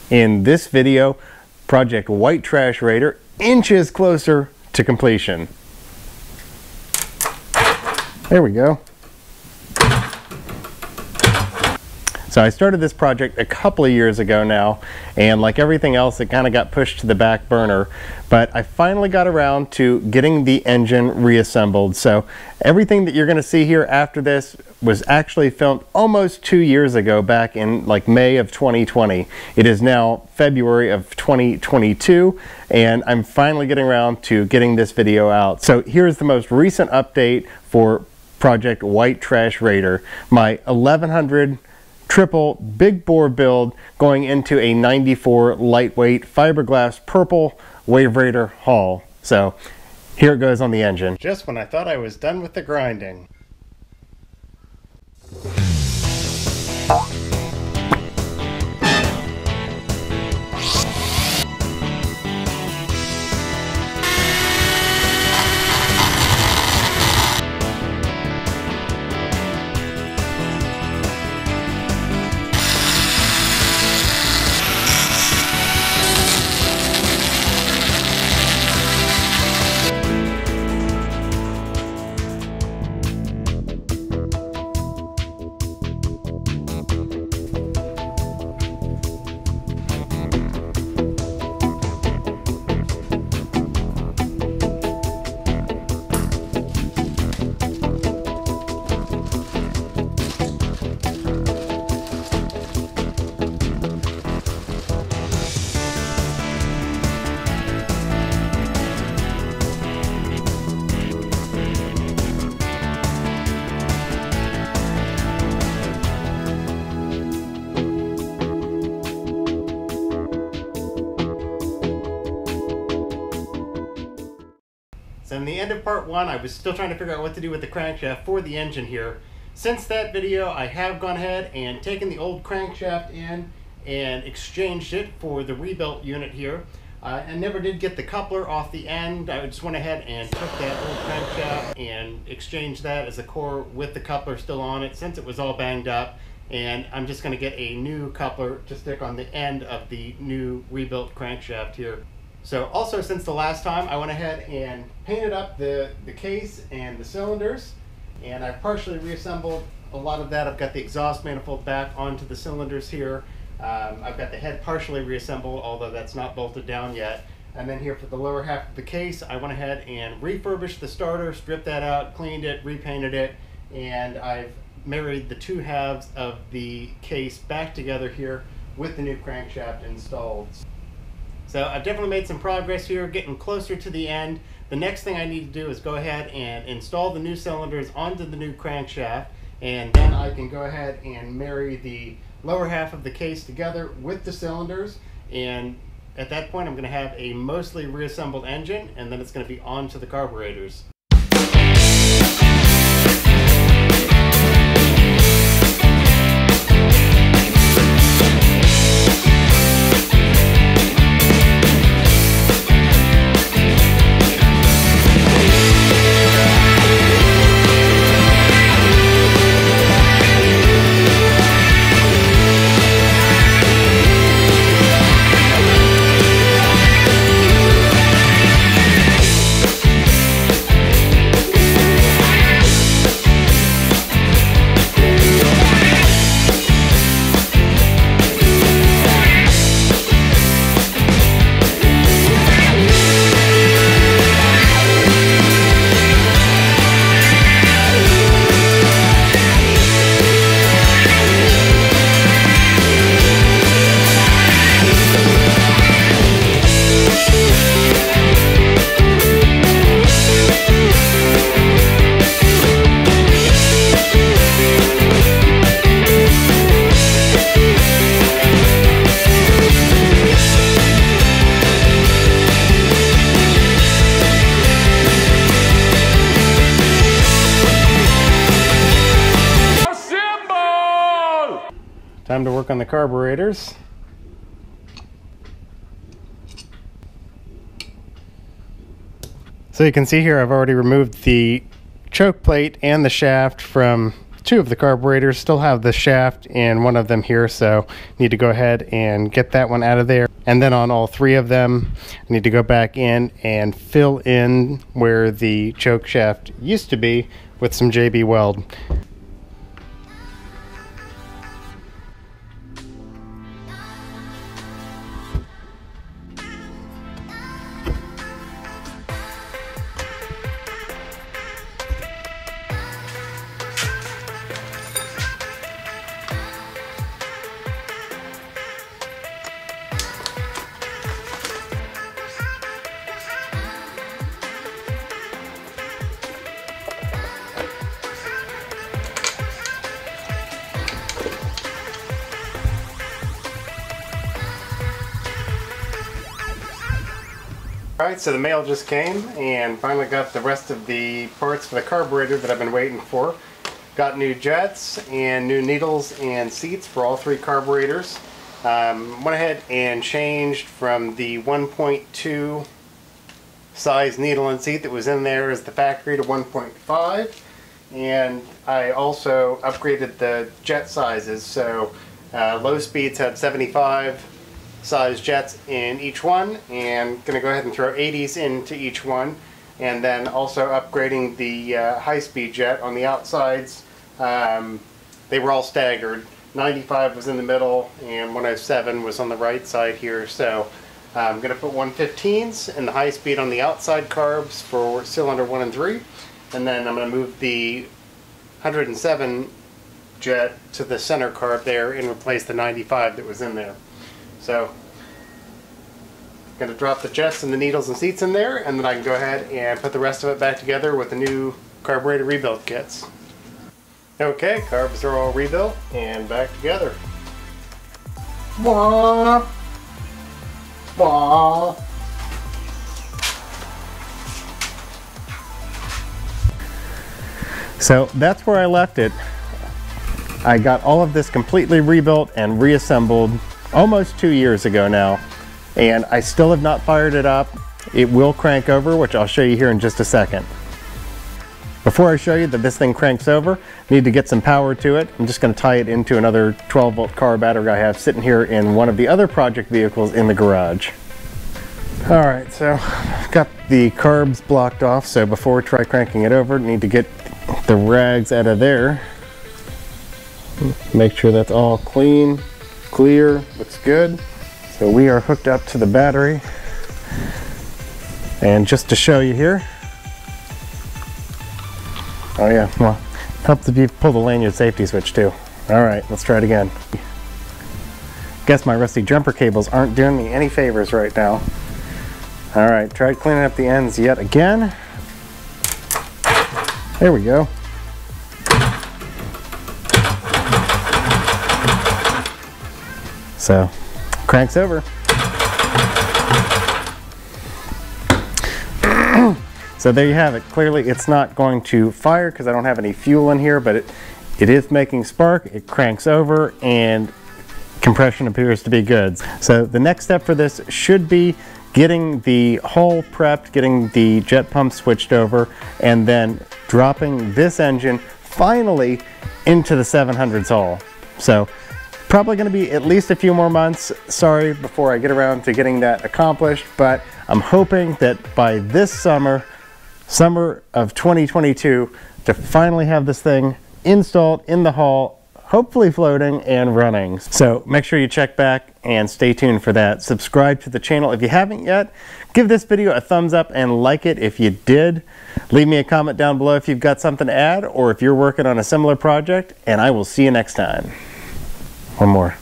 In this video, Project WhiteTrashRaider inches closer to completion. There we go. So I started this project a couple of years ago now, and like everything else, it kind of got pushed to the back burner, but I finally got around to getting the engine reassembled. So everything that you're going to see here after this was actually filmed almost 2 years ago, back in like May of 2020. It is now February of 2022, and I'm finally getting around to getting this video out. So here's the most recent update for Project WhiteTrashRaider, my 1100 triple big bore build going into a 94 lightweight fiberglass purple WaveRaider hull. So here it goes on the engine. Just when I thought I was done with the grinding. So in the end of part one, I was still trying to figure out what to do with the crankshaft for the engine here. Since that video, I have gone ahead and taken the old crankshaft in and exchanged it for the rebuilt unit here. I never did get the coupler off the end. I just went ahead and took that old crankshaft and exchanged that as a core with the coupler still on it, since it was all banged up. And I'm just going to get a new coupler to stick on the end of the new rebuilt crankshaft here. So also, since the last time, I went ahead and painted up the case and the cylinders, and I've partially reassembled a lot of that. I've got the exhaust manifold back onto the cylinders here. I've got the head partially reassembled, although that's not bolted down yet. And then here for the lower half of the case, I went ahead and refurbished the starter, stripped that out, cleaned it, repainted it, and I've married the two halves of the case back together here with the new crankshaft installed. So I've definitely made some progress here, getting closer to the end. The next thing I need to do is go ahead and install the new cylinders onto the new crankshaft, and then I can go ahead and marry the lower half of the case together with the cylinders, and at that point I'm going to have a mostly reassembled engine, and then it's going to be on to the carburetors. Time to work on the carburetors. So you can see here I've already removed the choke plate and the shaft from two of the carburetors still have the shaft in one of them here, so need to go ahead and get that one out of there. And then on all three of them, I need to go back in and fill in where the choke shaft used to be with some JB Weld. Alright, so the mail just came and finally got the rest of the parts for the carburetor that I've been waiting for. Got new jets and new needles and seats for all three carburetors. Went ahead and changed from the 1.2 size needle and seat that was in there as the factory to 1.5, and I also upgraded the jet sizes, so low speeds had 75 size jets in each one, and gonna go ahead and throw 80s into each one, and then also upgrading the high-speed jet on the outsides. They were all staggered. 95 was in the middle and 107 was on the right side here, so I'm gonna put 115s in the high speed on the outside carbs for cylinder 1 and 3, and then I'm gonna move the 107 jet to the center carb there and replace the 95 that was in there. So, going to drop the jets and the needles and seats in there, and then I can go ahead and put the rest of it back together with the new carburetor rebuild kits. Okay, carbs are all rebuilt and back together. Wah, wah. So that's where I left it. I got all of this completely rebuilt and reassembled almost 2 years ago now, and I still have not fired it up. It will crank over, which I'll show you here in just a second. Before I show you that this thing cranks over, I need to get some power to it. I'm just going to tie it into another 12-volt car battery I have sitting here in one of the other project vehicles in the garage. Alright, so I've got the carbs blocked off, so before we try cranking it over, need to get the rags out of there. Make sure that's all clean. Clear, looks good. So we are hooked up to the battery, and just to show you here, oh yeah, well, helps if you pull the lanyard safety switch too. Alright, let's try it again. Guess my rusty jumper cables aren't doing me any favors right now. Alright, tried cleaning up the ends yet again. There we go. So, cranks over. So there you have it. Clearly it's not going to fire because I don't have any fuel in here, but it is making spark. It cranks over and compression appears to be good. So the next step for this should be getting the hull prepped, getting the jet pump switched over, and then dropping this engine finally into the 700s hull. So probably going to be at least a few more months, sorry, before I get around to getting that accomplished, but I'm hoping that by this summer of 2022, to finally have this thing installed in the hull, hopefully floating and running. So make sure you check back and stay tuned for that. Subscribe to the channel if you haven't yet. Give this video a thumbs up and like it if you did. Leave me a comment down below if you've got something to add or if you're working on a similar project, and I will see you next time. One more.